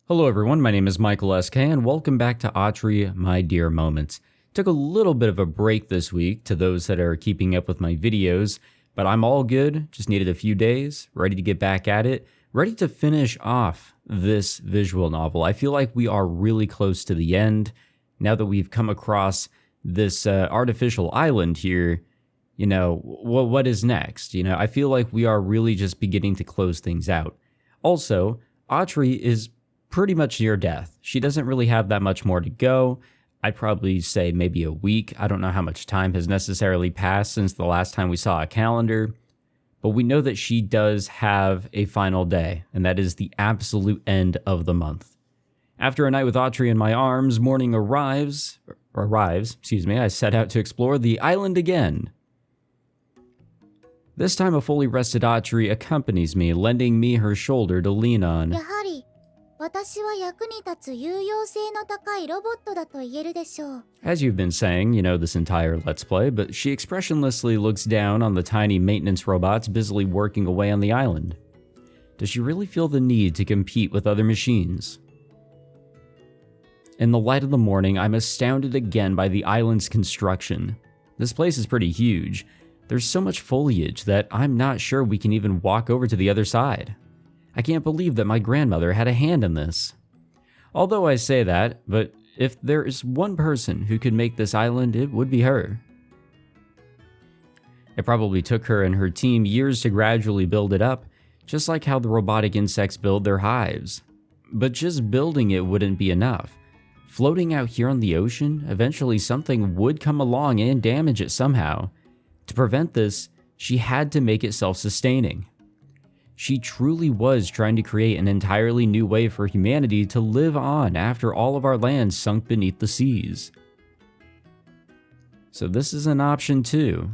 Hello everyone, my name is Michael SK and welcome back to Atri, My Dear Moments. Took a little bit of a break this week to those that are keeping up with my videos, but I'm all good, just needed a few days, ready to get back at it, ready to finish off this visual novel. I feel like we are really close to the end. Now that we've come across this artificial island here, what is next? I feel like we are really just beginning to close things out. Also, Atri is pretty much near death. She doesn't really have that much more to go. I'd probably say maybe a week. I don't know how much time has necessarily passed since the last time we saw a calendar, but we know that she does have a final day, and that is the absolute end of the month. After a night with Atri in my arms, morning arrives, I set out to explore the island again. This time a fully rested Atri accompanies me, lending me her shoulder to lean on. やはり、私は役に立つ有用性の高いロボットだと言えるでしょう。 As you've been saying, this entire Let's Play, but she expressionlessly looks down on the tiny maintenance robots busily working away on the island. Does she really feel the need to compete with other machines? In the light of the morning, I'm astounded again by the island's construction. This place is pretty huge. There's so much foliage that I'm not sure we can even walk over to the other side. I can't believe that my grandmother had a hand in this. Although I say that, but if there is one person who could make this island, it would be her. It probably took her and her team years to gradually build it up, just like how the robotic insects build their hives. But just building it wouldn't be enough. Floating out here on the ocean, eventually something would come along and damage it somehow. To prevent this, she had to make it self-sustaining. She truly was trying to create an entirely new way for humanity to live on after all of our lands sunk beneath the seas. So this is an option too.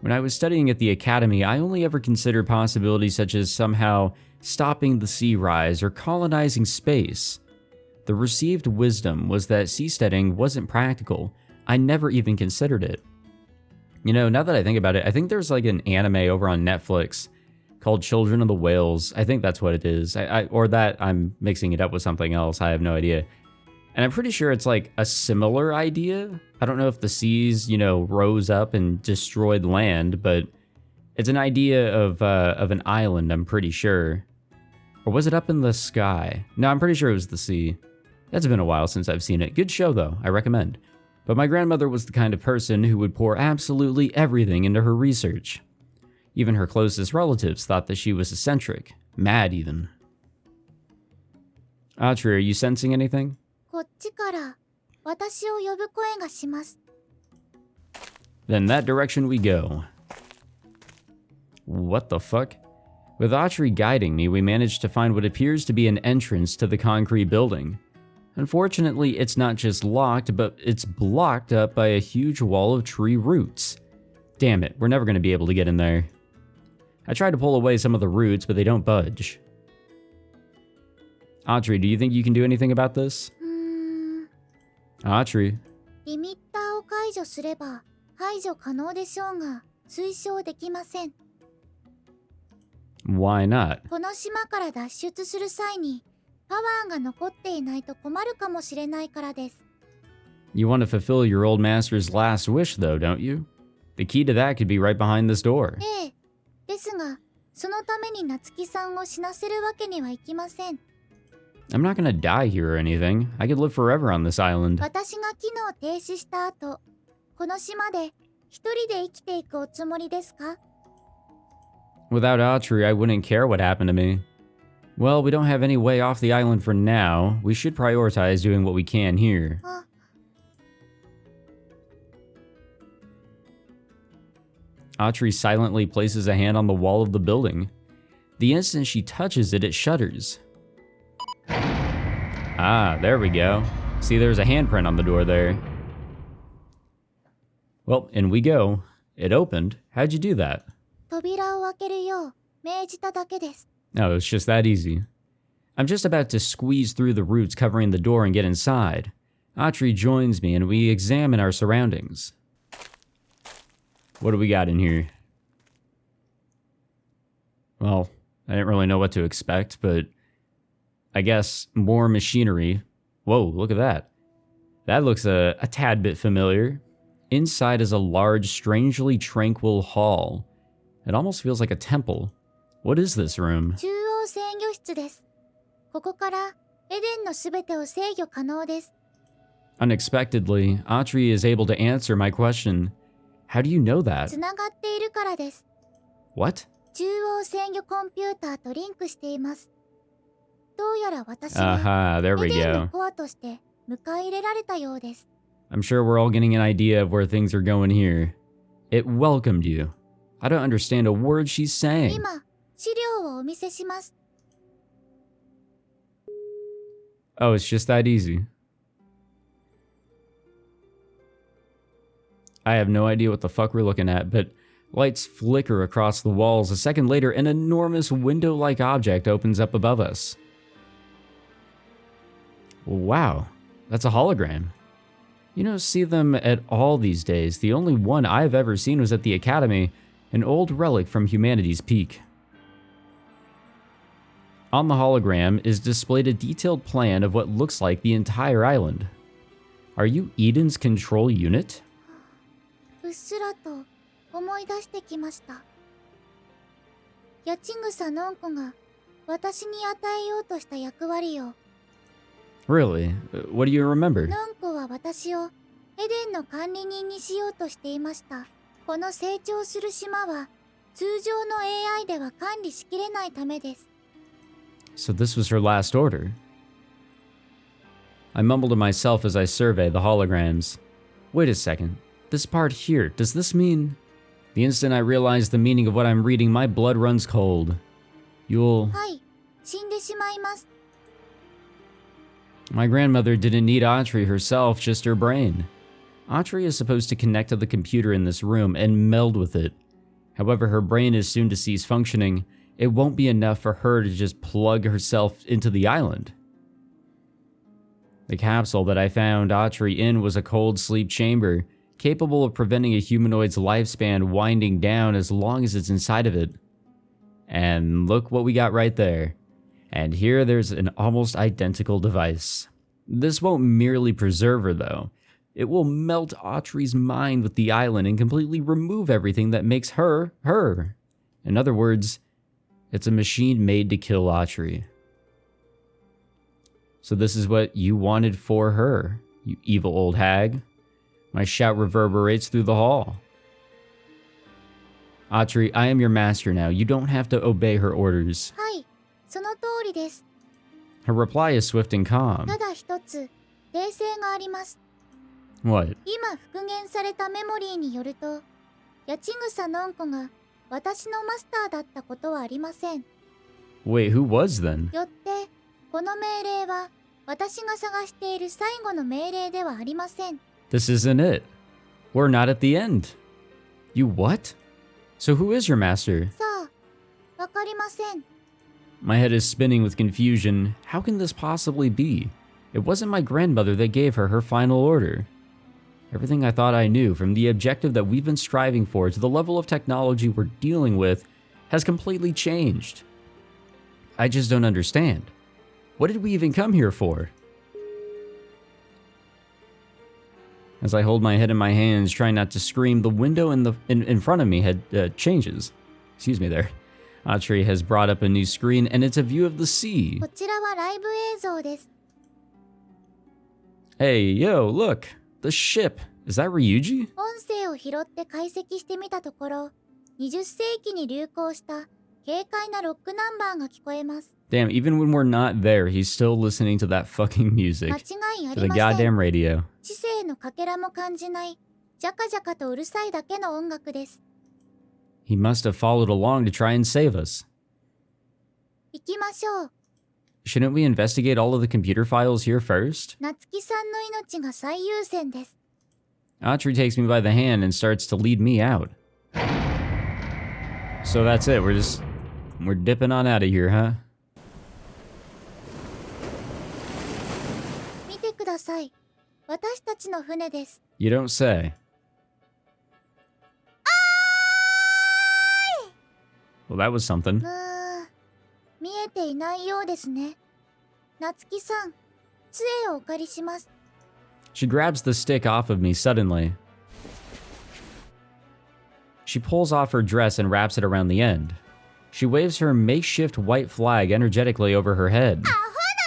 When I was studying at the academy, I only ever considered possibilities such as somehow stopping the sea rise or colonizing space. The received wisdom was that seasteading wasn't practical. I never even considered it. Now that I think about it, I think there's like an anime over on Netflix called Children of the Whales. I think that's what it is. I'm mixing it up with something else. I have no idea. And I'm pretty sure it's like a similar idea. I don't know if the seas, rose up and destroyed land, but it's an idea of an island, I'm pretty sure. Or was it up in the sky? No, I'm pretty sure it was the sea. That's been a while since I've seen it. Good show though, I recommend. But my grandmother was the kind of person who would pour absolutely everything into her research. Even her closest relatives thought that she was eccentric, mad even. Atri, are you sensing anything? こっちから私を呼ぶ声がします。 Then that direction we go. What the fuck? With Atri guiding me, we managed to find what appears to be an entrance to the concrete building. Unfortunately, it's not just locked, but it's blocked up by a huge wall of tree roots. Damn it, we're never going to be able to get in there. I tried to pull away some of the roots, but they don't budge. Atri, do you think you can do anything about this? Atri. リミッターを解除すれば排除可能でしょうが、推奨できません。 Why not? この島から脱出する際に、パワーが残っていないと困るかもしれないからです。 You want to fulfill your old master's last wish, though, don't you? The key to that could be right behind this door. ええ。ですが、そのために夏希さんを死なせるわけにはいきません。 I'm not gonna die here or anything. I could live forever on this island. 私が機能停止した後、この島で一人で生きていくおつもりですか？ Without Atri, I wouldn't care what happened to me. Well, we don't have any way off the island for now. We should prioritize doing what we can here. Atri silently places a hand on the wall of the building. The instant she touches it, it shudders. Ah, there we go. See, there's a handprint on the door there. Well, in we go. It opened. How'd you do that? 扉を開けるよう命じただけです。 No, it's just that easy. I'm just about to squeeze through the roots covering the door and get inside. Atri joins me and we examine our surroundings. What do we got in here? Well, I didn't really know what to expect, but I guess, more machinery. Whoa, look at that. That looks a tad bit familiar. Inside is a large, strangely tranquil hall. It almost feels like a temple. What is this room? 中央制御室です。ここからエデンのすべてを制御可能です。 Unexpectedly, Atri is able to answer my question. How do you know that? つながっているからです。 What? 中央制御コンピューターとリンクしています。どうやら私は Aha, there エ we デンの go. コアとして迎え入れられたようです。 I'm sure we're all getting an idea of where things are going here. It welcomed you. I don't understand a word she's saying. 今、資料をお見せします。 Oh, it's just that easy. I have no idea what the fuck we're looking at, but lights flicker across the walls. A second later, an enormous window-like object opens up above us. Wow, that's a hologram. You don't see them at all these days. The only one I've ever seen was at the Academy, an old relic from humanity's peak. On the hologram is displayed a detailed plan of what looks like the entire island. Are you Eden's control unit? うっすらと思い出してきました。八千草のんこが私に与えようとした役割を。 Really? What do you remember? のんこは私をエデンの管理人にしようとしていました。この成長する島は通常の AI では管理しきれないためです。 So this was her last order. I mumble to myself as I survey the holograms. Wait a second. This part here, does this mean... The instant I realize the meaning of what I'm reading, my blood runs cold. You'll... はい、死んでしまいます。 My grandmother didn't need Atri herself, just her brain. Atri is supposed to connect to the computer in this room and meld with it. However, her brain is soon to cease functioning. It won't be enough for her to just plug herself into the island. The capsule that I found Atri in was a cold sleep chamber, capable of preventing a humanoid's lifespan winding down as long as it's inside of it. And look what we got right there. And here there's an almost identical device. This won't merely preserve her though. It will melt Atri's mind with the island and completely remove everything that makes her, her. In other words, it's a machine made to kill Atri. So this is what you wanted for her, you evil old hag. My shout reverberates through the hall. Atri, I am your master now. You don't have to obey her orders. はい、その通りです。 Her reply is swift and calm. ただ一つ、訂正があります。 What? 今復元されたメモリーによると、八千草のんこが私のマスターだったことはありません。 Wait, who was then? よって、この命令は私が探している最後の命令ではありません。 This isn't it. We're not at the end. You what? So who is your master? さあ、わかりません。 My head is spinning with confusion. How can this possibly be? It wasn't my grandmother that gave her her final order. Everything I thought I knew, from the objective that we've been striving for to the level of technology we're dealing with, has completely changed. I just don't understand. What did we even come here for? As I hold my head in my hands, trying not to scream, the window in front of me changes. Excuse me there. Atri has brought up a new screen, and it's a view of the sea. こちらはライブ映像です。 Hey, yo, look. The ship. Is that Ryuji? 音声を拾って解析してみたところ、20世紀に流行した軽快なロックナンバーが聞こえます。 Damn, even when we're not there, he's still listening to that fucking music. 間違いあ To り the ません。 goddamn radio. 知性のかけらも感じない、ジャカジャカとうるさいだけの音楽です。 He must have followed along to try and save us. 行きましょう。 Shouldn't we investigate all of the computer files here first? 夏希さんの命が最優先です。 Atri takes me by the hand and starts to lead me out. So that's it, we're dipping on out of here, huh? 見てください。私たちの船です。 You don't say. Ah! Well, that was something. 見えていないようですね。Natsuki-san, 杖をお借りします。 She grabs the stick off of me suddenly. She pulls off her dress and wraps it around the end. She waves her makeshift white flag energetically over her head. アホな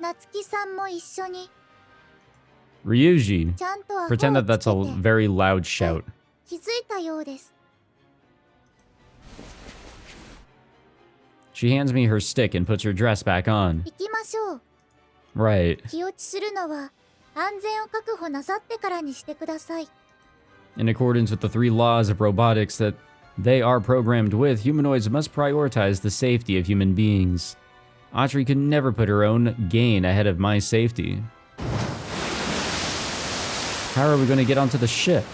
リュウジ！ Natsuki-san も一緒に Ryuji, ちゃんとアホを pretend that つけ that's て a very loud shout. 気づいたようです。 She hands me her stick and puts her dress back on. 行きましょう。 Right. 気落ちするのは安全を確保なさってからにしてください。 In accordance with the 3 laws of robotics that they are programmed with, humanoids must prioritize the safety of human beings. Atri could never put her own gain ahead of my safety. How are we going to get onto the ship?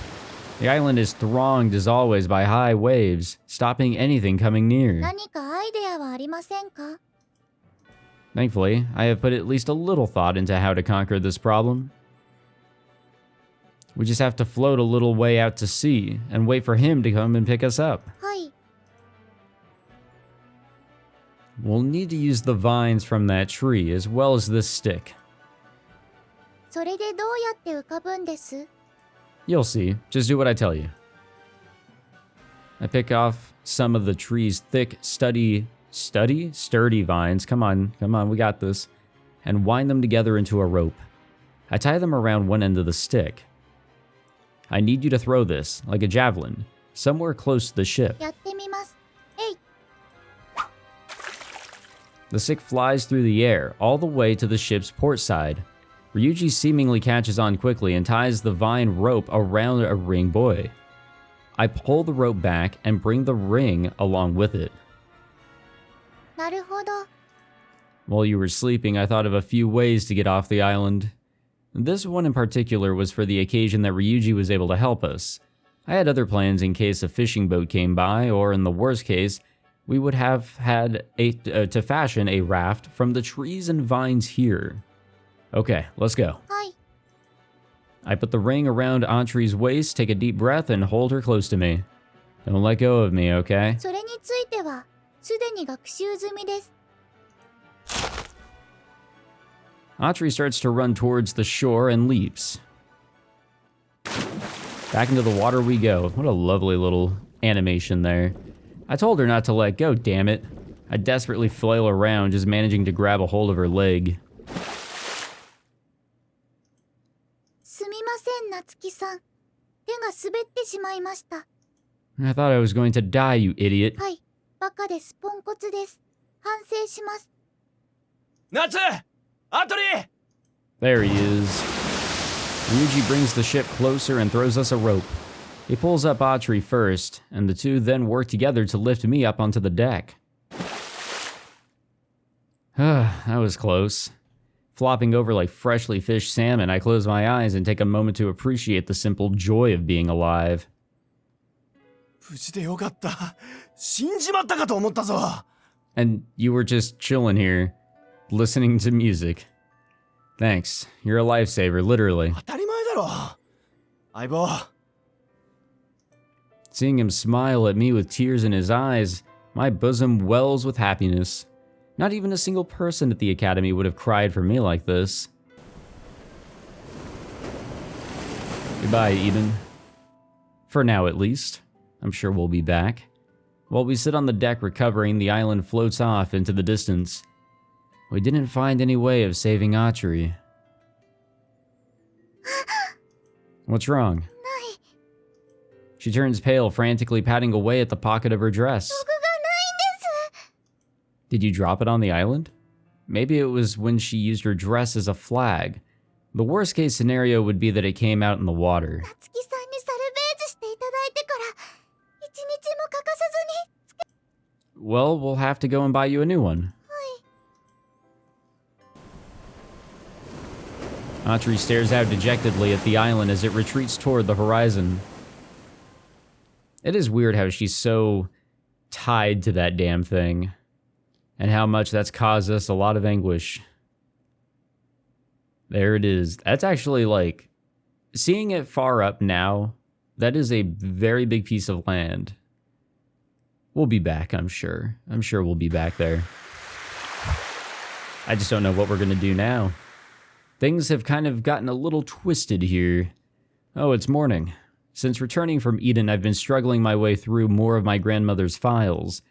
The island is thronged as always by high waves, stopping anything coming near. 何かアイデアはありませんか？ Thankfully, I have put at least a little thought into how to conquer this problem. We just have to float a little way out to sea and wait for him to come and pick us up. はい。 We'll need to use the vines from that tree as well as this stick. それでどうやって浮かぶんです？ You'll see. Just do what I tell you. I pick off some of the tree's thick, sturdy vines. Come on, we got this. And wind them together into a rope. I tie them around one end of the stick. I need you to throw this, like a javelin, somewhere close to the ship. やってみます。えい。 The stick flies through the air, all the way to the ship's port side. Ryuji seemingly catches on quickly and ties the vine rope around a ring buoy. I pull the rope back and bring the ring along with it. なるほど。 While you were sleeping, I thought of a few ways to get off the island. This one in particular was for the occasion that Ryuji was able to help us. I had other plans in case a fishing boat came by, or in the worst case, we would have had to fashion a raft from the trees and vines here. Okay, let's go. はい。 I put the ring around Atri's waist, take a deep breath, and hold her close to me. Don't let go of me, okay? それについてはすでに学習済みです。 Atri starts to run towards the shore and leaps. Back into the water we go. What a lovely little animation there. I told her not to let go, damn it. I desperately flail around, just managing to grab a hold of her leg. すみません、夏希さん。手が滑ってしまいました。 I thought I was going to die, you idiot. はい、バカです。ポンコツです。反省します。 夏! Atri! There he is. Ryuji brings the ship closer and throws us a rope. He pulls up Atri first, and the two then work together to lift me up onto the deck. That was close. Flopping over like freshly fished salmon, I close my eyes and take a moment to appreciate the simple joy of being alive. 無事でよかった。死んじまったかと思ったぞ。 And you were just chilling here, listening to music. Thanks. You're a lifesaver, literally. 当たり前だろ。相棒。 Seeing him smile at me with tears in his eyes, my bosom wells with happiness. Not even a single person at the academy would have cried for me like this. Goodbye, Eden. For now, at least. I'm sure we'll be back. While we sit on the deck recovering, the island floats off into the distance. We didn't find any way of saving Atri. What's wrong? ない。 She turns pale, frantically patting away at the pocket of her dress. 道具がないんです。 Did you drop it on the island? Maybe it was when she used her dress as a flag. The worst case scenario would be that it came out in the water. 夏希さんにサルベージしていただいてから一日も欠かさずに。 Well, we'll have to go and buy you a new one. はい。 Atri stares out dejectedly at the island as it retreats toward the horizon. It is weird how she's so tied to that damn thing, and how much that's caused us a lot of anguish. There it is. That's actually like, seeing it far up now, that is a very big piece of land. We'll be back, I'm sure. I'm sure we'll be back there. I just don't know what we're gonna do now. Things have kind of gotten a little twisted here. Oh, it's morning. Since returning from Eden, I've been struggling my way through more of my grandmother's files.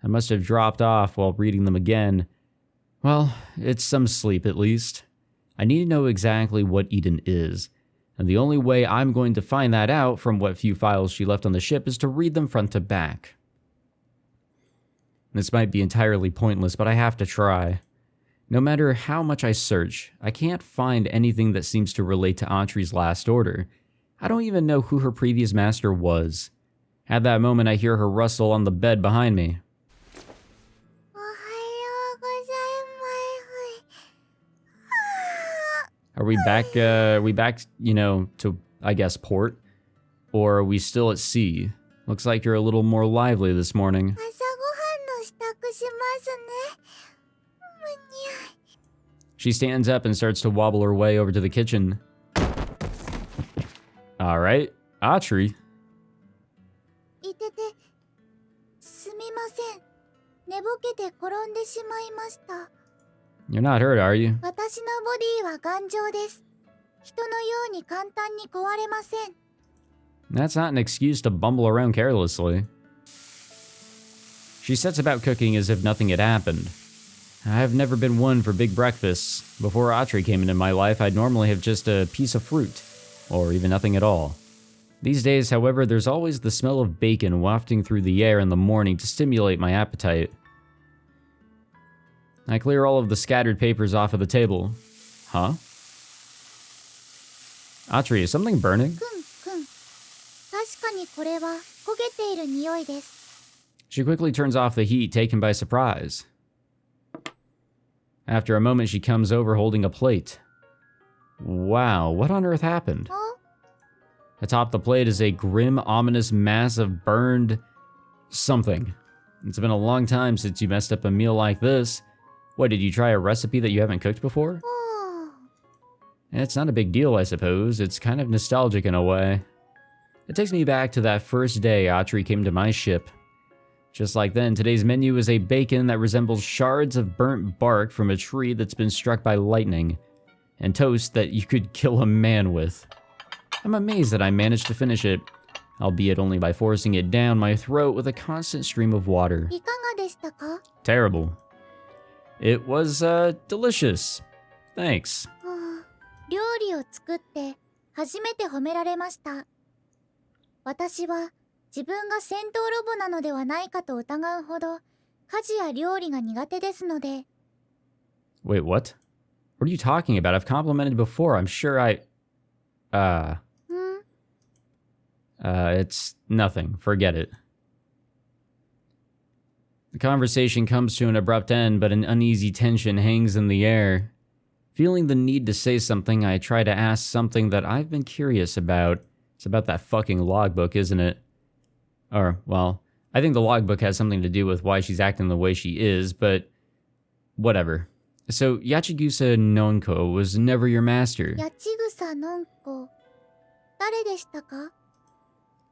I must have dropped off while reading them again. Well, it's some sleep at least. I need to know exactly what Eden is, and the only way I'm going to find that out from what few files she left on the ship is to read them front to back. This might be entirely pointless, but I have to try. No matter how much I search, I can't find anything that seems to relate to Atri's last order. I don't even know who her previous master was. At that moment, I hear her rustle on the bed behind me. Are we back, to, I guess, port? Or are we still at sea? Looks like you're a little more lively this morning. She stands up and starts to wobble her way over to the kitchen. Alright, Atri. You're not hurt, are you? That's not an excuse to bumble around carelessly. She sets about cooking as if nothing had happened. I've never been one for big breakfasts. Before Atri came into my life, I'd normally have just a piece of fruit, or even nothing at all. These days, however, there's always the smell of bacon wafting through the air in the morning to stimulate my appetite. I clear all of the scattered papers off of the table. Huh? Atri, is something burning? She quickly turns off the heat, taken by surprise. After a moment, she comes over holding a plate. Wow, what on earth happened? Atop the plate is a grim, ominous mass of burned something. It's been a long time since you messed up a meal like this. What, did you try a recipe that you haven't cooked before? It's not a big deal, I suppose. It's kind of nostalgic in a way. It takes me back to that first day Atri came to my ship. Just like then, today's menu is a bacon that resembles shards of burnt bark from a tree that's been struck by lightning, and toast that you could kill a man with. I'm amazed that I managed to finish it, albeit only by forcing it down my throat with a constant stream of water. Terrible. It was, delicious. Thanks. Wait, what? What are you talking about? I've complimented before. I'm sure it's nothing. Forget it. The conversation comes to an abrupt end, but an uneasy tension hangs in the air. Feeling the need to say something, I try to ask something that I've been curious about. It's about that fucking logbook, isn't it? Or, well, I think the logbook has something to do with why she's acting the way she is, but whatever. So, Yachigusa Nonko was never your master.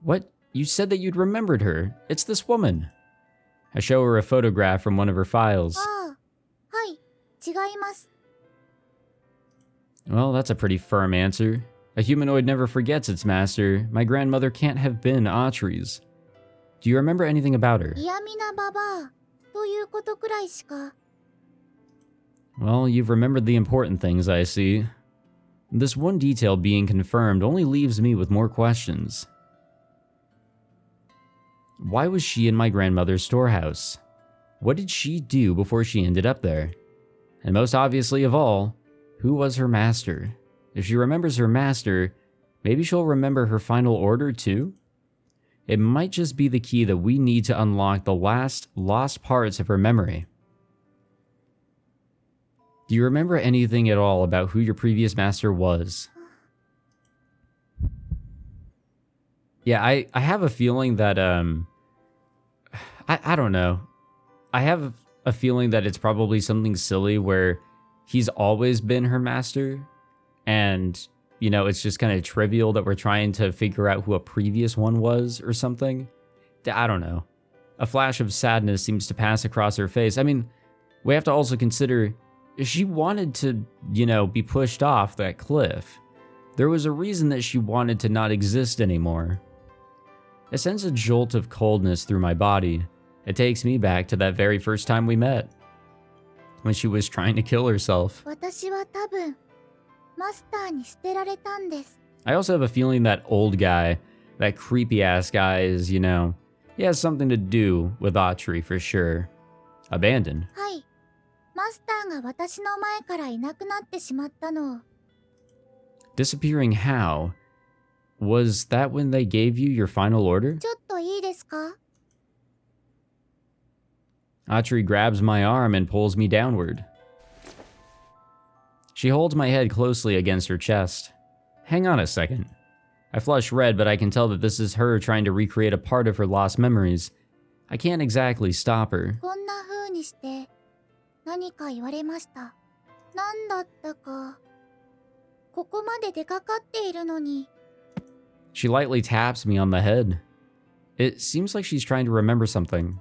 What? You said that you'd remembered her. It's this woman. I show her a photograph from one of her files. Well, that's a pretty firm answer. A humanoid never forgets its master. My grandmother can't have been Atri's. Do you remember anything about her? Well, you've remembered the important things, I see. This one detail being confirmed only leaves me with more questions. Why was she in my grandmother's storehouse? What did she do before she ended up there? And most obviously of all, who was her master? If she remembers her master, maybe she'll remember her final order too? It might just be the key that we need to unlock the last lost parts of her memory. Do you remember anything at all about who your previous master was? Yeah, I have a feeling that, I don't know. I have a feeling that it's probably something silly where he's always been her master, and, you know, it's just kind of trivial that we're trying to figure out who a previous one was or something. I don't know. A flash of sadness seems to pass across her face. I mean, we have to also consider she wanted to, be pushed off that cliff. There was a reason that she wanted to not exist anymore. It sends a jolt of coldness through my body. It takes me back to that very first time we met, when she was trying to kill herself. 私は多分マスターに捨てられたんです。 I also have a feeling that old guy, that creepy ass guy is, he has something to do with Atri for sure. Abandoned. はい。マスターが私の前からいなくなってしまったのを。 Disappearing how? Was that when they gave you your final order? ちょっといいですか? Atri grabs my arm and pulls me downward. She holds my head closely against her chest. Hang on a second. I flush red, but I can tell that this is her trying to recreate a part of her lost memories. I can't exactly stop her. こんな風にして何か言われました。なんだったか。ここまで出かかっているのに。 She lightly taps me on the head. It seems like she's trying to remember something.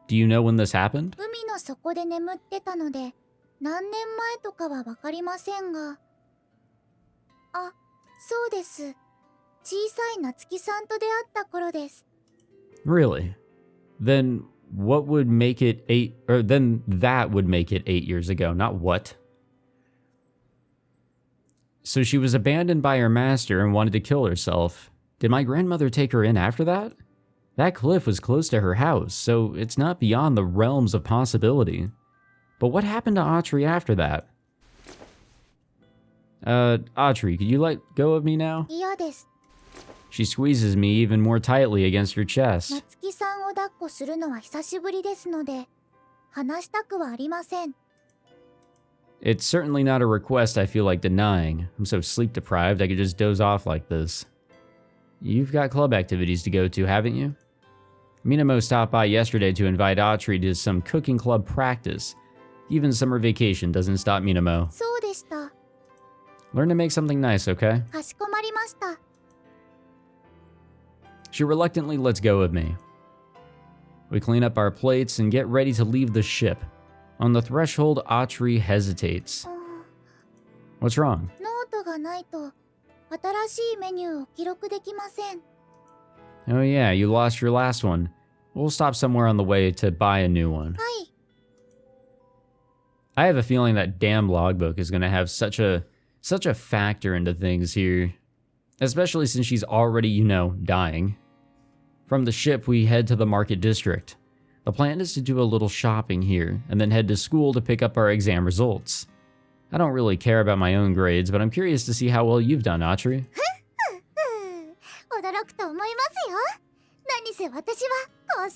Do you know when this happened? 海の底で眠ってたので、何年前とかはわかりませんが。あ、そうです。小さい夏希さんと出会った頃です。 Really? Then what would make it then that would make it 8 years ago, not what? So she was abandoned by her master and wanted to kill herself. Did my grandmother take her in after that? That cliff was close to her house, so it's not beyond the realms of possibility. But what happened to Atri after that? Atri, could you let go of me now? 嫌です。 She squeezes me even more tightly against her chest. 夏希さんを抱っこするのは久しぶりですので、話したくはありません。 It's certainly not a request I feel like denying. I'm so sleep deprived I could just doze off like this. You've got club activities to go to, haven't you? Minamo stopped by yesterday to invite Atri to some cooking club practice. Even summer vacation doesn't stop Minamo. そうでした。 Learn to make something nice, okay? かしこまりました。 She reluctantly lets go of me. We clean up our plates and get ready to leave the ship. On the threshold, Atri hesitates. What's wrong? ノートがないと新しいメニューを記録できません。 Oh yeah, you lost your last one. We'll stop somewhere on the way to buy a new one. はい。 I have a feeling that damn logbook is going to have such a factor into things here. Especially since she's already, dying. From the ship, we head to the market district. The plan is to do a little shopping here, and then head to school to pick up our exam results. I don't really care about my own grades, but I'm curious to see how well you've done, Atri. 驚くと思いますよ。何せ私は高性能で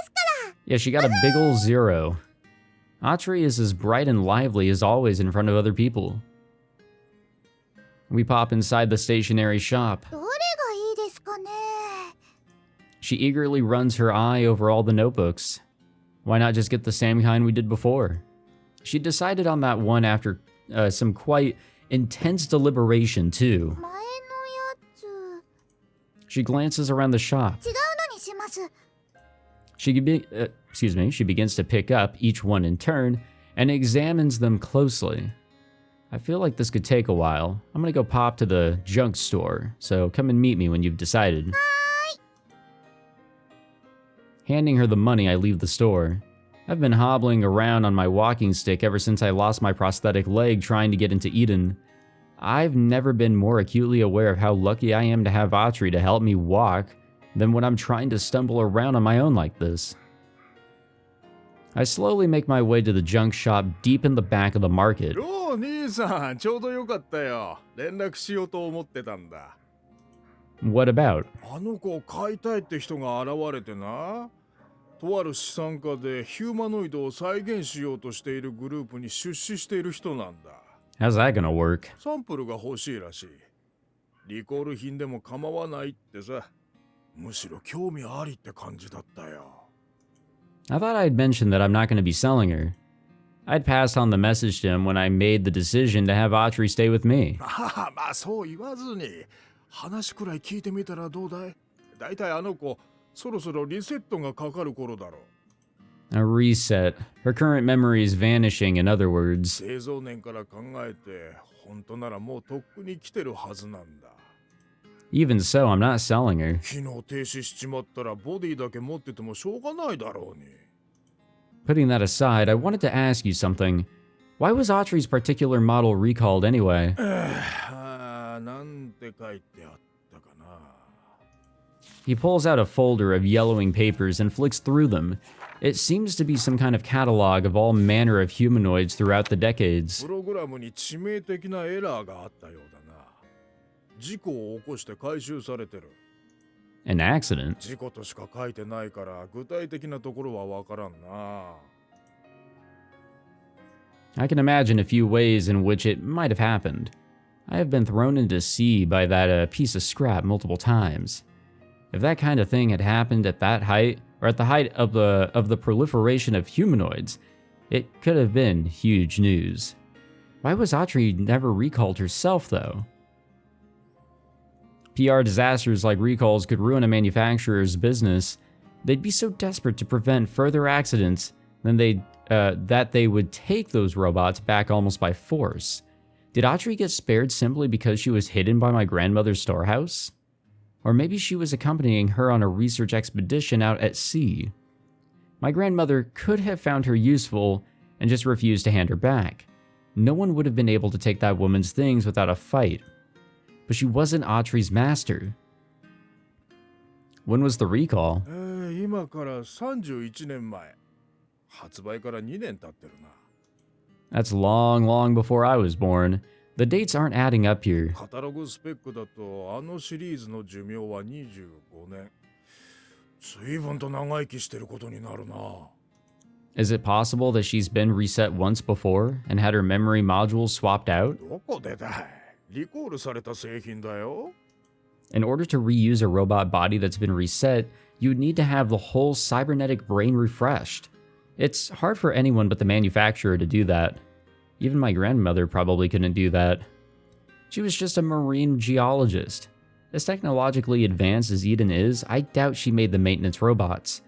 すから。 Yeah, she got a big ol' 0. Atri is as bright and lively as always in front of other people. We pop inside the stationery shop. どれがいいですかね。 She eagerly runs her eye over all the notebooks. Why not just get the same kind we did before? She decided on that one after some quite intense deliberation, too. 前のやつ。 She glances around the shop. 違うのにします。 She begins to pick up each one in turn and examines them closely. I feel like this could take a while. I'm gonna go pop to the junk store, so come and meet me when you've decided. Handing her the money, I leave the store. I've been hobbling around on my walking stick ever since I lost my prosthetic leg trying to get into Eden. I've never been more acutely aware of how lucky I am to have Atri to help me walk than when I'm trying to stumble around on my own like this. I slowly make my way to the junk shop deep in the back of the market. おお、兄さん、ちょうどよかったよ。連絡しようと思ってたんだ。What about? あの子を買いたいって人が現れてな。とある資産家でヒューマノイドを再現しようとしているグループに出資している人なんだ。How's that gonna work? サンプルが欲しいらしい。リコール品でも構わないってさ。むしろ興味ありって感じだったよ。I thought I'd mentioned that I'm not going to be selling her. I'd passed on the message to him when I made the decision to have Atri stay with me. まあそう言わずに話くらい聞いてみたらどうだい？だいたいあの子そろそろリセットがかかる頃だろう。A reset. Her current memories vanishing, in other words. 製造年から考えて本当ならもうとっくに来てるはずなんだ。 Even so, I'm not selling her. 機能停止しちまったらボディだけ持っててもしょうがないだろうに。 Putting that aside, I wanted to ask you something. Why was Atri's particular model recalled anyway? なんて書いてあったかな。 He pulls out a folder of yellowing papers and flicks through them. It seems to be some kind of catalog of all manner of humanoids throughout the decades. プログラムに致命的なエラーがあったようだな。事故を起こして回収されてる。 An accident? 事故としか書いてないから具体的なところはわからんな。 I can imagine a few ways in which it might have happened. I have been thrown into sea by that piece of scrap multiple times. If that kind of thing had happened at that height, or at the height of the proliferation of humanoids, it could have been huge news. Why was Atri never recalled herself, though? PR disasters like recalls could ruin a manufacturer's business. They'd be so desperate to prevent further accidents that they would take those robots back almost by force. Did Atri get spared simply because she was hidden by my grandmother's storehouse? Or maybe she was accompanying her on a research expedition out at sea. My grandmother could have found her useful and just refused to hand her back. No one would have been able to take that woman's things without a fight. But she wasn't Atri's master. When was the recall? 今から31年前。発売から2年経ってるな。 That's long, long before I was born. The dates aren't adding up here. カタログスペックだとあのシリーズの寿命は25年。随分と長生きしてることになるな。 Is it possible that she's been reset once before and had her memory modules swapped out? どこでだい？リコールされた製品だよ。 In order to reuse a robot body that's been reset, you'd need to have the whole cybernetic brain refreshed. It's hard for anyone but the manufacturer to do that. Even my grandmother probably couldn't do that. She was just a marine geologist. As technologically advanced as Eden is, I doubt she made the maintenance robots.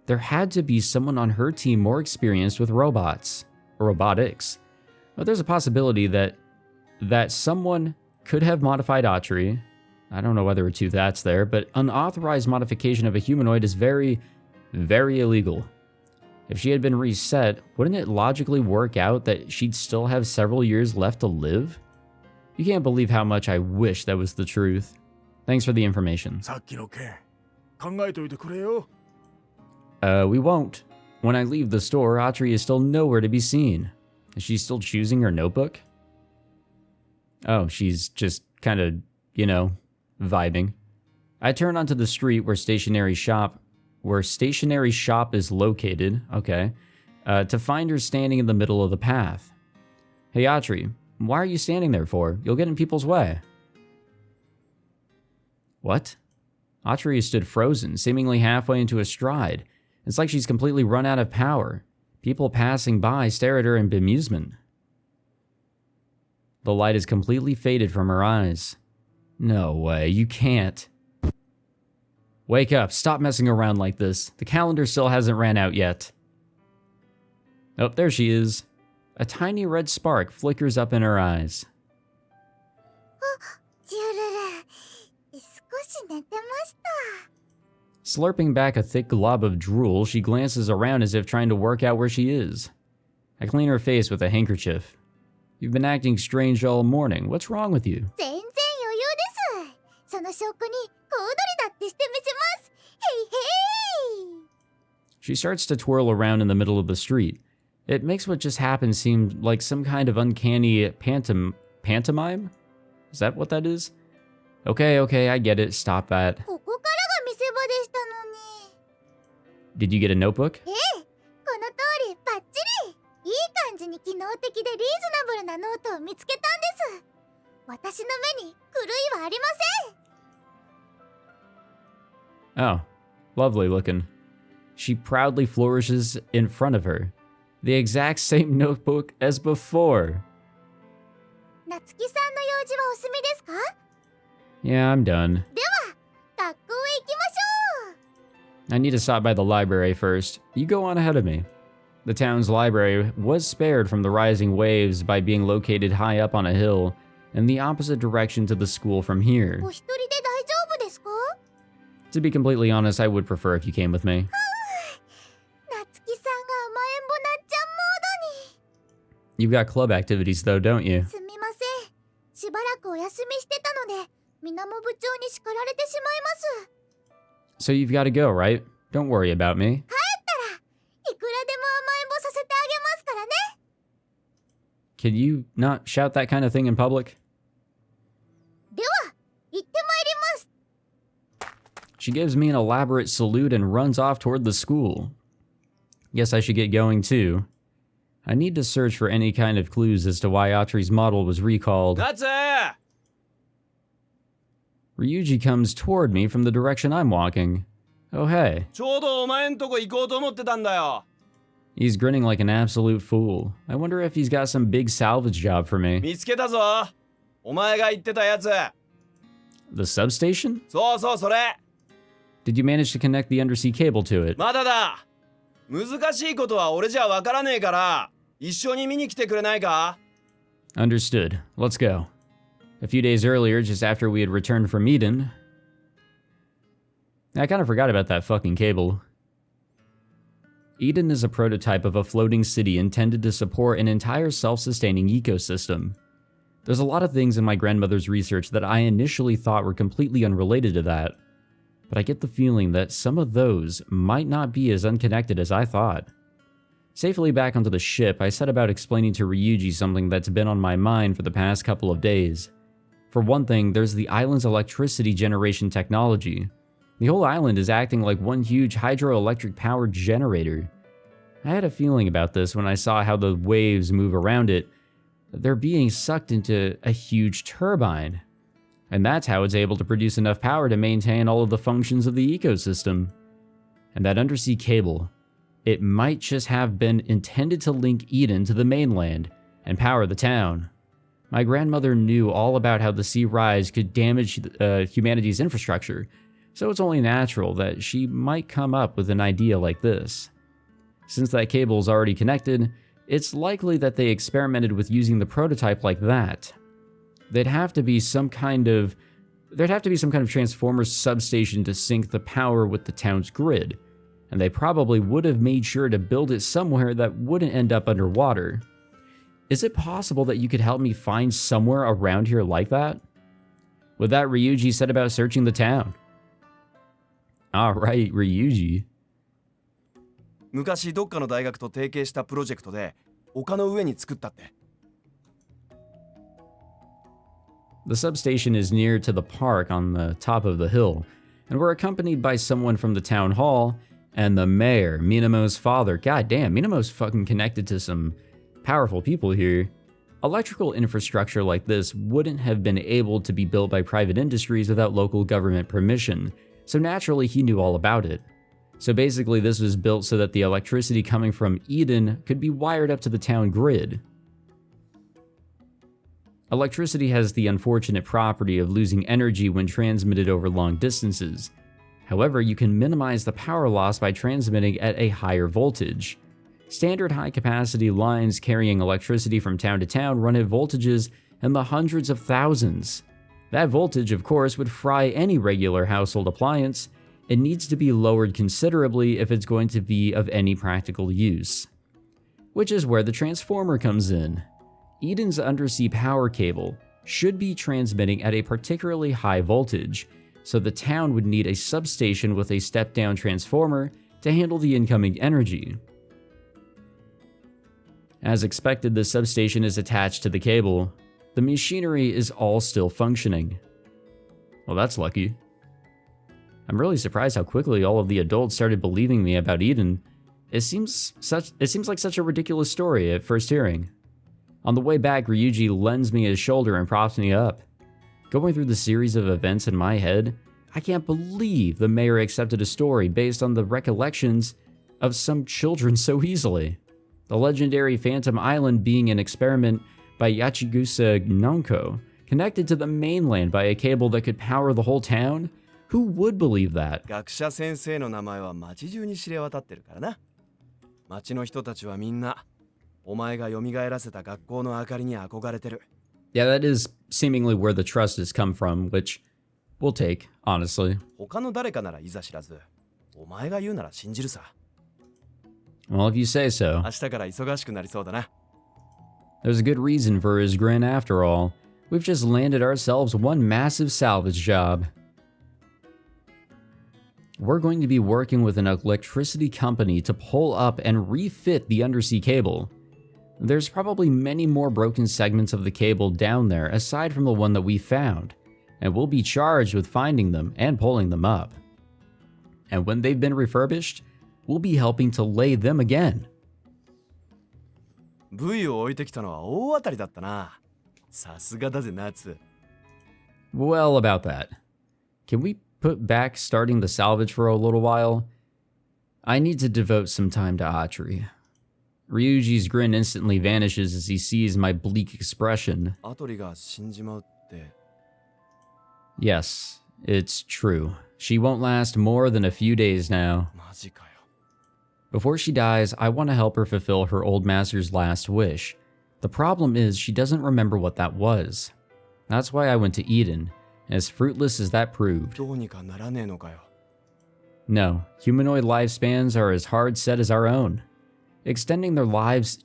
There had to be someone on her team more experienced with robots, or robotics. But there's a possibility that someone could have modified Atri. I don't know whether or two that's there, but unauthorized modification of a humanoid is very, very illegal. If she had been reset, wouldn't it logically work out that she'd still have several years left to live? You can't believe how much I wish that was the truth. Thanks for the information. さっきの件、考えといてくれよ。 We won't. When I leave the store, Atri is still nowhere to be seen. Is she still choosing her notebook? Oh, she's just kind of, vibing. I turn onto the street where stationary shop is located, okay, to find her standing in the middle of the path. Hey Atri, why are you standing there for? You'll get in people's way. What? Atri stood frozen, seemingly halfway into a stride. It's like she's completely run out of power. People passing by stare at her in bemusement. The light is completely faded from her eyes. No way, you can't. Wake up, stop messing around like this. The calendar still hasn't ran out yet. Oh, there she is. A tiny red spark flickers up in her eyes. ジュルル、少し寝てました。 Slurping back a thick glob of drool, she glances around as if trying to work out where she is. I clean her face with a handkerchief. You've been acting strange all morning. What's wrong with you? 全然余裕です。その証拠に小躍りだってしてみせます。へいへい。 She starts to twirl around in the middle of the street. It makes what just happened seem like some kind of uncanny pantomime? Is that what that is? Okay, I get it. Stop that. ここからが見せ場でしたのに。 Did you get a notebook? ええ、この通りバッチリ。いい感じに機能的でリーズナブルなノートを見つけたんです。私の目に狂いはありません。 Oh, lovely looking. She proudly flourishes in front of her. The exact same notebook as before. 夏希さんの用事はお済みですか？ Yeah, I'm done. では、学校へ行きましょ I need to stop by the library first. You go on ahead of me. The town's library was spared from the rising waves by being located high up on a hill in the opposite direction to the school from here. お一人で大丈夫ですか？ To be completely honest, I would prefer if you came with me. 夏希さんが甘えんぼなっちゃんモードに。 You've got club activities though, don't you? すみません。しばらくお休みしてたので、みなも部長に叱られてしまいます。 So you've got to go, right? Don't worry about me. いくらでも甘えんぼさせてあげますからね。 Can you not shout that kind of thing in public? では、行ってまいります。 She gives me an elaborate salute and runs off toward the school. Guess I should get going too. I need to search for any kind of clues as to why Atri's model was recalled. Natsu! Ryuji comes toward me from the direction I'm walking. Oh hey. ちょうどお前んとこ行こうと思ってたんだよ。 He's grinning like an absolute fool. I wonder if he's got some big salvage job for me. 見つけたぞ。お前が言ってたやつ。 The substation? そうそうそれ。 Did you manage to connect the undersea cable to it? まだだ。難しいことは俺じゃわからねえから、一緒に見に来てくれないか？ Understood. Let's go. A few days earlier, just after we had returned from Eden... I kind of forgot about that fucking cable. Eden is a prototype of a floating city intended to support an entire self-sustaining ecosystem. There's a lot of things in my grandmother's research that I initially thought were completely unrelated to that, but I get the feeling that some of those might not be as unconnected as I thought. Safely back onto the ship, I set about explaining to Ryuji something that's been on my mind for the past couple of days. For one thing, there's the island's electricity generation technology. The whole island is acting like one huge hydroelectric powered generator. I had a feeling about this when I saw how the waves move around it. They're being sucked into a huge turbine. And that's how it's able to produce enough power to maintain all of the functions of the ecosystem. And that undersea cable, it might just have been intended to link Eden to the mainland and power the town. My grandmother knew all about how the sea rise could damage humanity's infrastructure, so it's only natural that she might come up with an idea like this. Since that cable is already connected, it's likely that they experimented with using the prototype like that. There'd have to be some kind of transformer substation to sync the power with the town's grid, and they probably would have made sure to build it somewhere that wouldn't end up underwater. Is it possible that you could help me find somewhere around here like that? With that, Ryuji set about searching the town. Alright, Ryuji. 昔どっかの大学と提携したプロジェクトで丘の上に作ったって。 The substation is near to the park on the top of the hill, and we're accompanied by someone from the town hall and the mayor, Minamo's father. God damn, Minamo's fucking connected to some powerful people here. Electrical infrastructure like this wouldn't have been able to be built by private industries without local government permission, so naturally he knew all about it. So basically this was built so that the electricity coming from Eden could be wired up to the town grid. Electricity has the unfortunate property of losing energy when transmitted over long distances. However, you can minimize the power loss by transmitting at a higher voltage. Standard high-capacity lines carrying electricity from town to town run at voltages in the hundreds of thousands. That voltage, of course, would fry any regular household appliance. It needs to be lowered considerably if it's going to be of any practical use. Which is where the transformer comes in. Eden's undersea power cable should be transmitting at a particularly high voltage, so the town would need a substation with a step-down transformer to handle the incoming energy. As expected, the substation is attached to the cable. The machinery is all still functioning. Well, that's lucky. I'm really surprised how quickly all of the adults started believing me about Eden. It seems like such a ridiculous story at first hearing. On the way back, Ryuji lends me his shoulder and props me up. Going through the series of events in my head, I can't believe the mayor accepted a story based on the recollections of some children so easily. The legendary Phantom Island being an experiment by Yachigusa Nonko, connected to the mainland by a cable that could power the whole town, Who would believe that? 学者先生の名前は町中に知れ渡ってるからな。町の人たちはみんな、お前が蘇らせた学校の明かりに憧れてる。Yeah, that is seemingly where the trust has come from, which we'll take, honestly. 他の誰かならいざ知らず、お前が言うなら信じるさ。Well, if you say so. 明日から忙しくなりそうだな。There's a good reason for his grin after all. We've just landed ourselves one massive salvage job. We're going to be working with an electricity company to pull up and refit the undersea cable. There's probably many more broken segments of the cable down there aside from the one that we found, and we'll be charged with finding them and pulling them up. And when they've been refurbished, we'll be helping to lay them again. V を置いてきたのは大当たりだったな。さすがだぜ、ナツ。Well, about that. Can we put back starting the salvage for a little while? I need to devote some time to Atri. Ryuji's grin instantly vanishes as he sees my bleak expression. アトリが死んじまうって。Yes, it's true. She won't last more than a few days now. マジかよ。Before she dies, I want to help her fulfill her old master's last wish. The problem is she doesn't remember what that was. That's why I went to Eden, as fruitless as that proved. どうにかならねえのかよ。No, humanoid lifespans are as hard set as our own. Extending their lives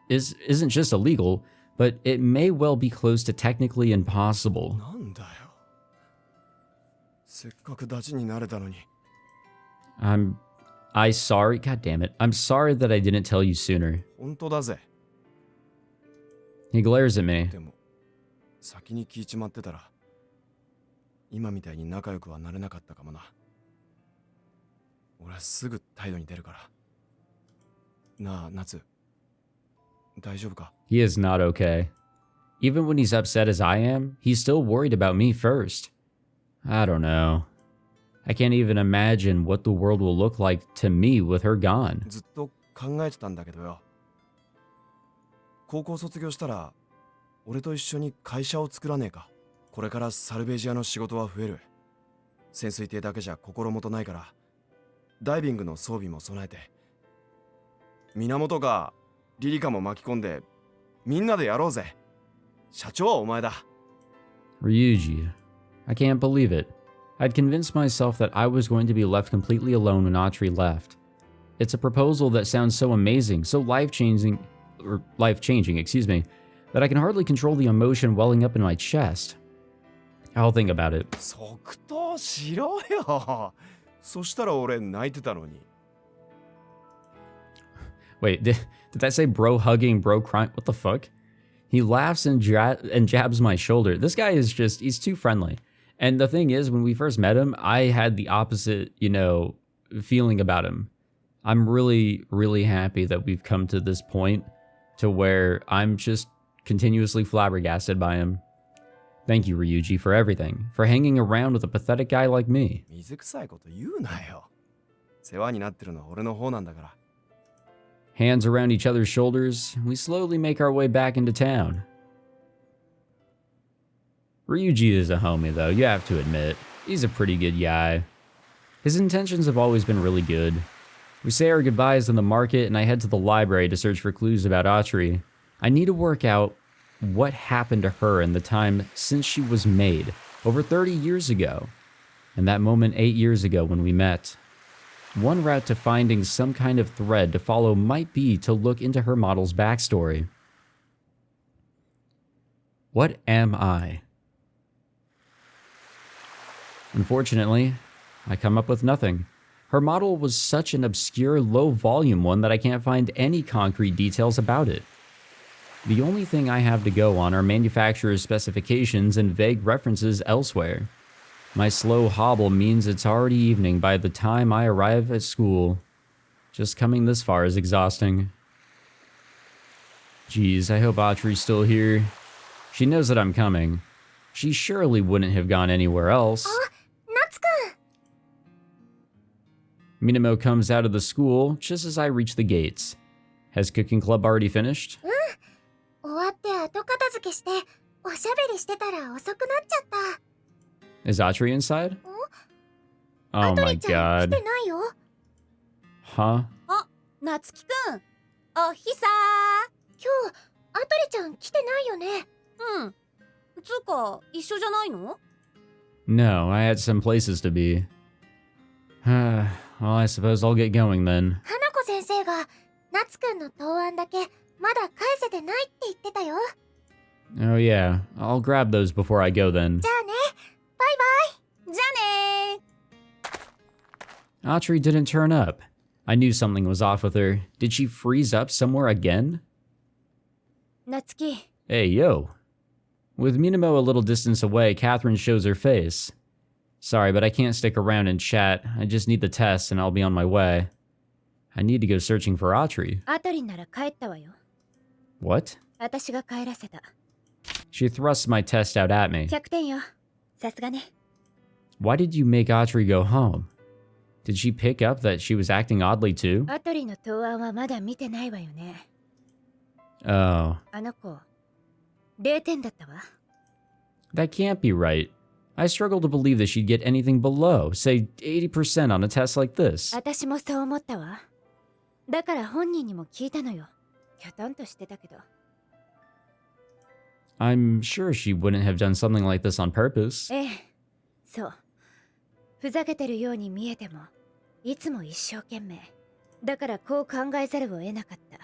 isn't just illegal, but it may well be close to technically impossible. なんだよ。せっかくダチになれたのに。God damn it. I'm sorry that I didn't tell you sooner. 本当だぜ。He glares at me. でも、先に聞いちまってたら、今みたいに仲良くはなれなかったかもな。俺はすぐ態度に出るから。なあ、ナツ。大丈夫か？ He is not okay. Even when he's upset as I am, he's still worried about me first. I don't know. I can't even imagine what the world will look like to me with her gone. ずっと考えてたんだけどよ。高校卒業したら、俺と一緒に会社を作らねえか。これからサルベージアの仕事は増える。潜水艇だけじゃ心もとないから、ダイビングの装備も備えて。源かリリカも巻き込んで、みんなでやろうぜ。社長はお前だ。Ryuji. I can't believe it. I'd convinced myself that I was going to be left completely alone when Atri left. It's a proposal that sounds so amazing, so life-changing, that I can hardly control the emotion welling up in my chest. I'll think about it. 即答しろよ。そしたら俺泣いてたのに。Wait, did that say bro hugging, bro crying? What the fuck? He laughs and jabs my shoulder. This guy is he's too friendly. And the thing is, when we first met him, I had the opposite, feeling about him. I'm really, really happy that we've come to this point to where I'm just continuously flabbergasted by him. Thank you, Ryuji, for everything, for hanging around with a pathetic guy like me. 水臭いこと言うなよ。世話になってるのは俺の方なんだから。Hands around each other's shoulders, we slowly make our way back into town. Ryuji is a homie, though, you have to admit. He's a pretty good guy. His intentions have always been really good. We say our goodbyes in the market, and I head to the library to search for clues about Atri. I need to work out what happened to her in the time since she was made, over 30 years ago, and that moment 8 years ago when we met. One route to finding some kind of thread to follow might be to look into her model's backstory. What am I? Unfortunately, I come up with nothing. Her model was such an obscure, low-volume one that I can't find any concrete details about it. The only thing I have to go on are manufacturer's specifications and vague references elsewhere. My slow hobble means it's already evening by the time I arrive at school. Just coming this far is exhausting. Geez, I hope Atri's still here. She knows that I'm coming. She surely wouldn't have gone anywhere else. Natsuki! Minamo comes out of the school just as I reach the gates. Has cooking club already finished? 終わって後片付けしておしゃべりしてたら遅くなっちゃった。 Is Atri inside? Oh アト my リちゃん来 god. てないよ。 Huh? なつきくん、おひさ今日アトリちゃん来てないよね。うんつうか一緒じゃないの？ No, I had some places to be. Well, I suppose I'll get going then. 花子先生が夏くんの答案だけまだ返せてないって言ってたよ。 Oh yeah, I'll grab those before I go then. じゃあね、バイバイ。じゃあね Atri didn't turn up. I knew something was off with her. Did she freeze up somewhere again? なつき、 Hey, yo. With Minamo a little distance away, Catherine shows her face. Sorry, but I can't stick around and chat. I just need the test and I'll be on my way. I need to go searching for Atri. アトリンなら帰ったわよ。 What? 私が帰らせた。 She thrusts my test out at me. 100点よ。さすがね。 Why did you make Atri go home? Did she pick up that she was acting oddly too? アトリの答案はまだ見てないわよね。 Oh, あの子、0点だったわ。 that can't be right. I struggle to believe that she'd get anything below, say 80% on a test like this. 私もそう思ったわ。だから本人にも聞いたのよ。きょとんとしてたけど。 I'm sure she wouldn't have done something like this on purpose. ええ、そう。ふざけてるように見えても、いつも一生懸命。だからこう考えざるを得なかった。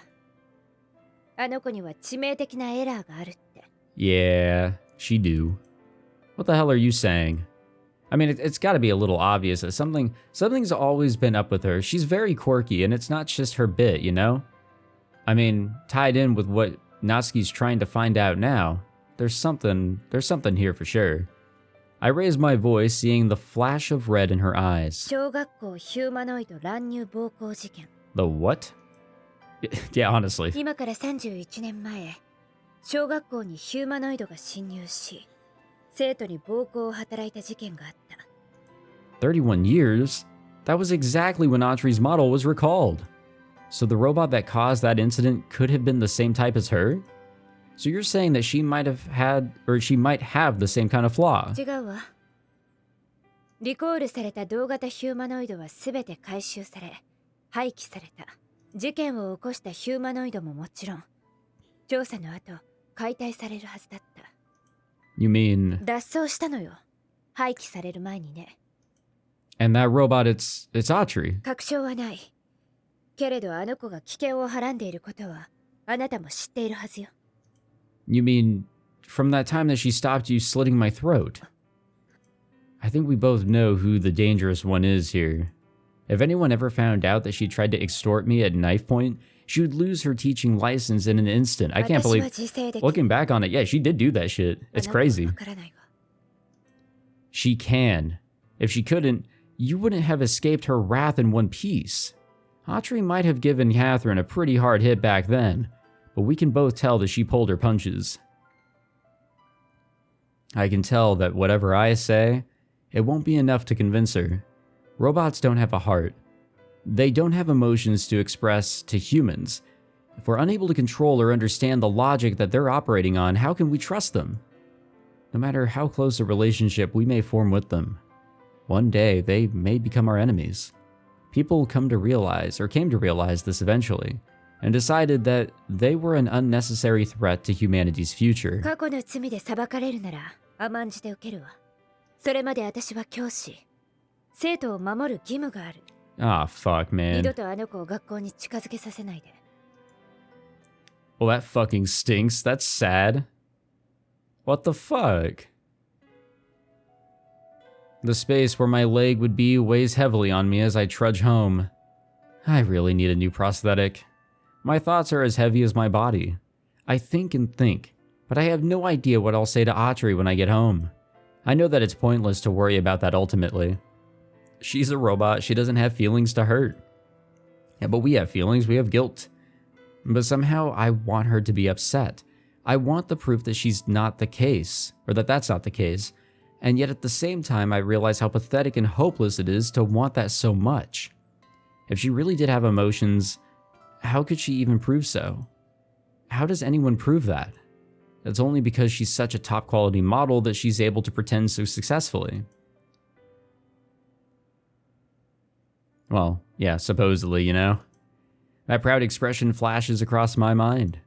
あの子には致命的なエラーがあるって。 Yeah, she do. What the hell are you saying? I mean, it's got to be a little obvious that something's always been up with her. She's very quirky, and it's not just her bit, you know? I mean, tied in with what Natsuki's trying to find out now, there's something here for sure. I raised my voice, seeing the flash of red in her eyes. 小学校ヒューマノイド乱入暴行事件。 The what? Yeah, honestly. 今から31年前、小学校にヒューマノイドが侵入し、生徒に暴行を働いた事件があった。 31 years? That was exactly when Atri's model was recalled. So the robot that caused that incident could have been the same type as her? So you're saying that she might have the same kind of flaw? 違うわ。リコールされた同型ヒューマノイドはすべて回収され、廃棄された。事件を起こしたヒューマノイドももちろん、調査の後、解体されるはずだった。 You mean... 脱走したのよ。廃棄される前にね。 And that robot, it's Atri. 確証はない。けれどあの子が危険をはらんでいることは、あなたも知っているはずよ。 You mean from that time that she stopped you slitting my throat? I think we both know who the dangerous one is here. If anyone ever found out that she tried to extort me at knife point, she would lose her teaching license in an instant. I can't believe... Looking back on it, yeah, she did do that shit. It's crazy. She can. If she couldn't, you wouldn't have escaped her wrath in one piece. Atri might have given Catherine a pretty hard hit back then, but we can both tell that she pulled her punches. I can tell that whatever I say, it won't be enough to convince her. Robots don't have a heart. They don't have emotions to express to humans. If we're unable to control or understand the logic that they're operating on, how can we trust them? No matter how close a relationship we may form with them, one day they may become our enemies. People came to realize this eventually, and decided that they were an unnecessary threat to humanity's future. 過去の罪で裁かれるなら甘んじて受けるわ。それまで私は教師。生徒を守る義務がある。Ah, fuck, 二度 man. とあの子を学校に近づけさせないで。 Well, that fucking stinks. That's sad. What the fuck? The space where my leg would be weighs heavily on me as I trudge home. I really need a new prosthetic. My thoughts are as heavy as my body. I think and think, but I have no idea what I'll say to Atri when I get home. I know that it's pointless to worry about that ultimately. She's a robot, she doesn't have feelings to hurt. Yeah, but we have feelings, we have guilt. But somehow I want her to be upset. I want the proof that she's not the case, or that that's not the case. And yet at the same time, I realize how pathetic and hopeless it is to want that so much. If she really did have emotions, how could she even prove so? How does anyone prove that? It's only because she's such a top quality model that she's able to pretend so successfully. Well, yeah, supposedly, you know? That proud expression flashes across my mind.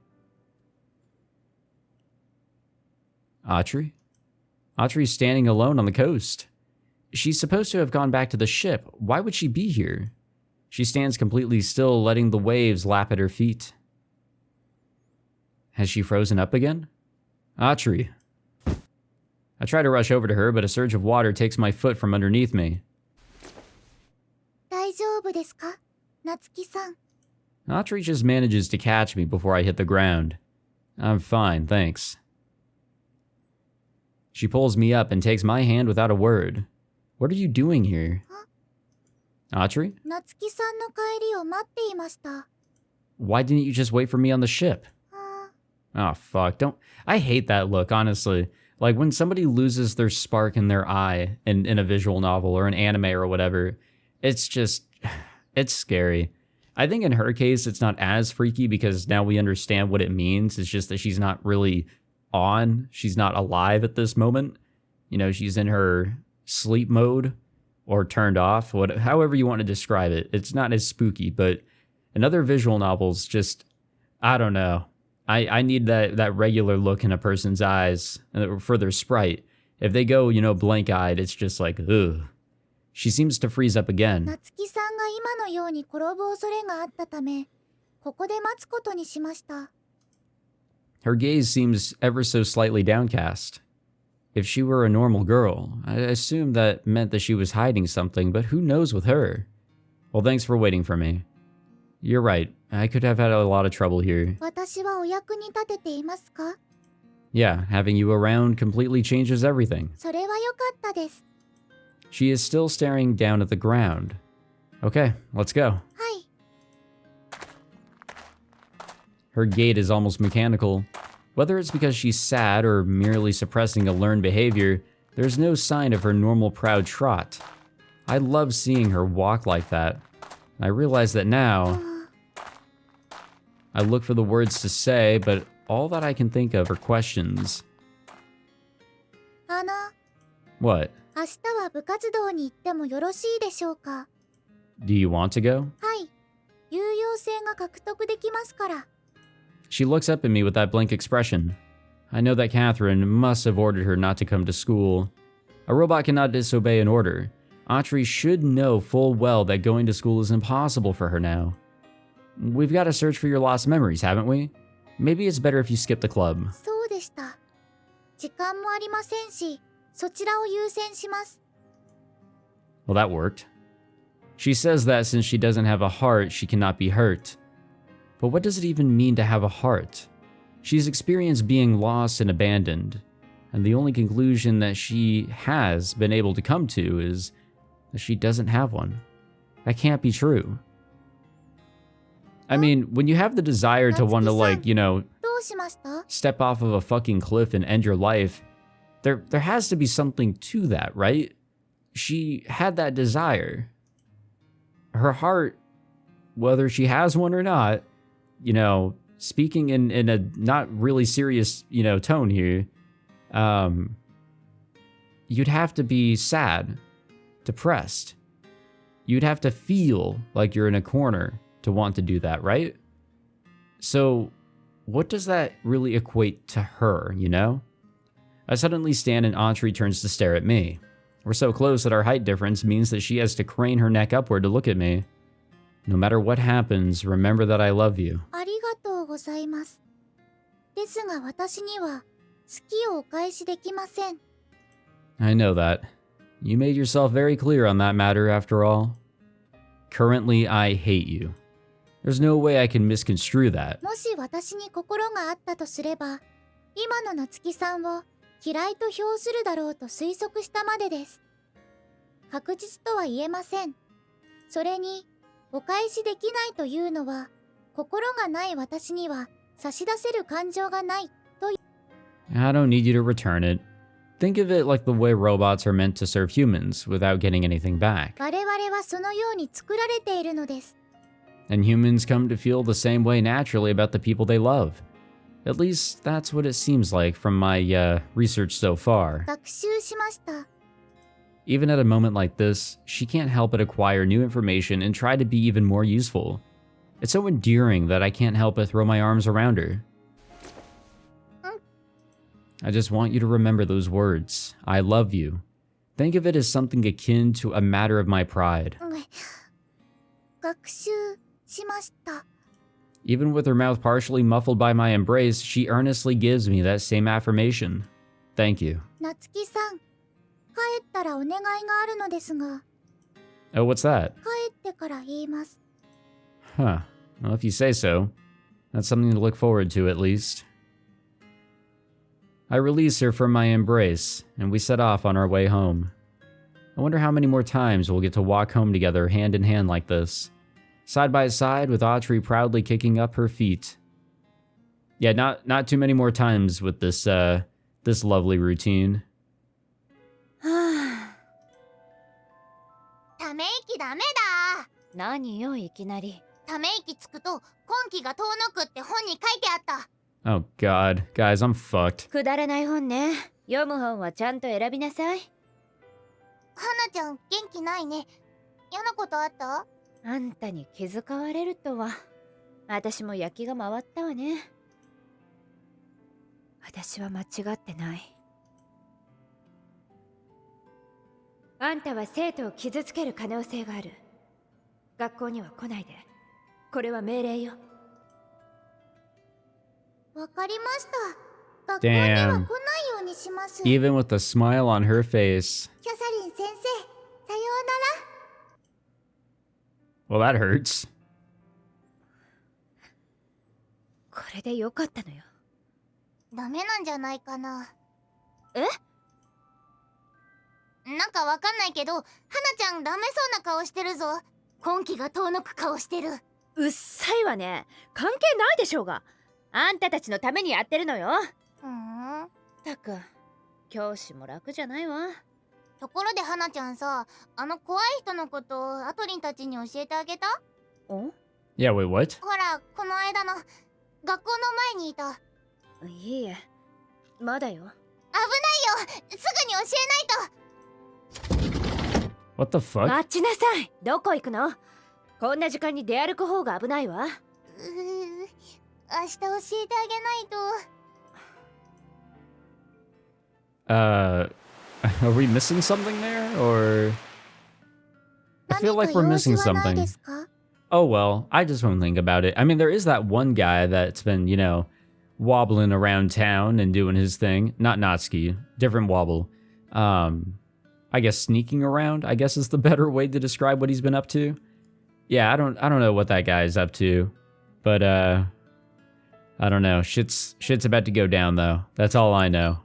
Atri? Atri's standing alone on the coast. She's supposed to have gone back to the ship. Why would she be here? She stands completely still, letting the waves lap at her feet. Has she frozen up again? Atri. I try to rush over to her, but a surge of water takes my foot from underneath me. 大丈夫ですか、夏希さん。 Atri just manages to catch me before I hit the ground. I'm fine, thanks. She pulls me up and takes my hand without a word. What are you doing here? Atri? 夏希さんの帰りを待っていました。 Why didn't you just wait for me on the ship? Oh, fuck. I hate that look, honestly. Like, when somebody loses their spark in their eye in a visual novel or an anime or whatever, it's just, it's scary. I think in her case, it's not as freaky because now we understand what it means. It's just that she's not really on. She's not alive at this moment. You know, she's in her sleep mode or turned off, however you want to describe it. It's not as spooky, but in other visual novels, just, I don't know. I need that regular look in a person's eyes for their sprite. If they go, you know, blank-eyed, it's just like, ugh. She seems to freeze up again. 夏希さんが今のように転ぶ恐れがあったため、ここで待つことにしました。 Her gaze seems ever so slightly downcast. If she were a normal girl, I assumed that meant that she was hiding something, but who knows with her? Well, thanks for waiting for me. You're right. I could have had a lot of trouble here. 私はお役に立てていますか？ Yeah, having you around completely changes everything. それは良かったです。 She is still staring down at the ground. Okay, let's go. はい。 Her gait is almost mechanical. Whether it's because she's sad or merely suppressing a learned behavior, there's no sign of her normal proud trot. I love seeing her walk like that. I realize that now. I look for the words to say, but all that I can think of are questions. 明 What? 日は部活動に行ってもよろしいでしょうか？ Do you want to go? はい。有用性が獲得できますから。 She looks up at me with that blank expression. I know that Catherine must have ordered her not to come to school. A robot cannot disobey an order. Atri should know full well that going to school is impossible for her now. We've got to search for your lost memories, haven't we? Maybe it's better if you skip the club. そうでした。時間もありませんし、そちらを優先します。 Well, that worked. She says that since she doesn't have a heart, she cannot be hurt. But what does it even mean to have a heart? She's experienced being lost and abandoned, and the only conclusion that she has been able to come to is that she doesn't have one. That can't be true. I mean, when you have the desire to want to, like, you know, どうしました？ step off of a fucking cliff and end your life, there has to be something to that, right? She had that desire. Her heart, whether she has one or not, you know, speaking in a not really serious, you know, tone here, you'd have to be sad, depressed. You'd have to feel like you're in a corner to want to do that, right? So, what does that really equate to her, you know? I suddenly stand and Atri turns to stare at me. We're so close that our height difference means that she has to crane her neck upward to look at me. No matter what happens, remember that I love you. ありがとうございます。ですが私には好きをお返しできません。 I know that. You made yourself very clear on that matter after all. Currently, I hate you. There's no way I can misconstrue that. もし私に心があったとすれば、今の夏希さんを嫌いと評するだろうと推測したまでです。確実とは言えません。それに、お返しできないというのは、心がない私には差し出せる感情がないという。 I don't need you to return it. Think of it like the way robots are meant to serve humans without getting anything back. 我々はそのように作られているのです。 And humans come to feel the same way naturally about the people they love. At least that's what it seems like from my research so far. 学習しました。Even at a moment like this, she can't help but acquire new information and try to be even more useful. It's so endearing that I can't help but throw my arms around her. I just want you to remember those words. I love you. Think of it as something akin to a matter of my pride. 学習しました。 Even with her mouth partially muffled by my embrace, she earnestly gives me that same affirmation. Thank you. 夏希さん、帰ったらお願いがあるのですが、 Oh, what's that? 帰ってから言います。 Huh. Well, if you say so. That's something to look forward to, at least. I release her from my embrace, and we set off on our way home. I wonder how many more times we'll get to walk home together hand in hand like this. Side by side with Atri proudly kicking up her feet. Yeah, not too many more times with this this lovely routine. はあ、ため息ダメだ。何よいきなり。ため息つくと今季が遠のくって本に書いてあった。 Oh god, guys, I'm fucked. くだらない本ね。読む本はちゃんと選びなさい。花ちゃん元気ないね。嫌なことあった？あんたに気遣われるとは。私も焼きが回ったわね。私は間違ってない。あんたは生徒を傷つける可能性がある。学校には来ないで。これは命令よ。わかりました。学校には来ないようにします。 Even with a smile on her face. キャサリン先生、さようなら。 Well, that hurts. これでよかったのよ。ダメなんじゃないかな。え？なんかわかんないけど、花ちゃんダメそうな顔してるぞ。今季が遠のく顔してる。うっさいわね。関係ないでしょうが。あんたたちのためにやってるのよ。たく、教師も楽じゃないわ。ところで花ちゃんさ、あの怖い人のことアトリンたちに教えてあげた？お？ Yeah, wait, what? ほら、この間の学校の前にいた。いいえ、まだよ。危ないよ、すぐに教えないと。 What the fuck? 待ちなさい。どこ行くの？こんな時間に出歩く方が危ないわ。明日教えてあげないと。Are we missing something there, or? I feel like we're missing something. Oh well, I just won't think about it. I mean, there is that one guy that's been, you know, wobbling around town and doing his thing. Not Natsuki, different wobble. I guess sneaking around, I guess is the better way to describe what he's been up to. Yeah, I don't know what that guy is up to, but I don't know. Shit's about to go down though. That's all I know.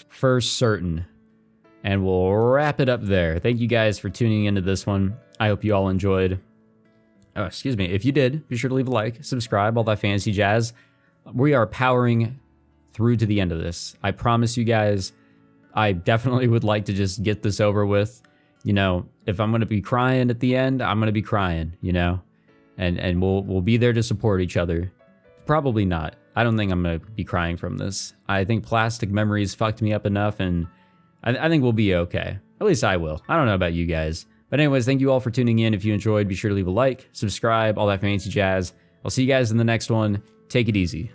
For certain. And we'll wrap it up there. Thank you guys for tuning into this one. I hope you all enjoyed. Oh, excuse me. If you did, be sure to leave a like, subscribe, all that fancy jazz. We are powering through to the end of this. I promise you guys, I definitely would like to just get this over with. You know, if I'm going to be crying at the end, I'm going to be crying, you know? And we'll be there to support each other. Probably not. I don't think I'm going to be crying from this. I think plastic memories fucked me up enough, and I think we'll be okay. At least I will. I don't know about you guys. But anyways, thank you all for tuning in. If you enjoyed, be sure to leave a like, subscribe, all that fancy jazz. I'll see you guys in the next one. Take it easy.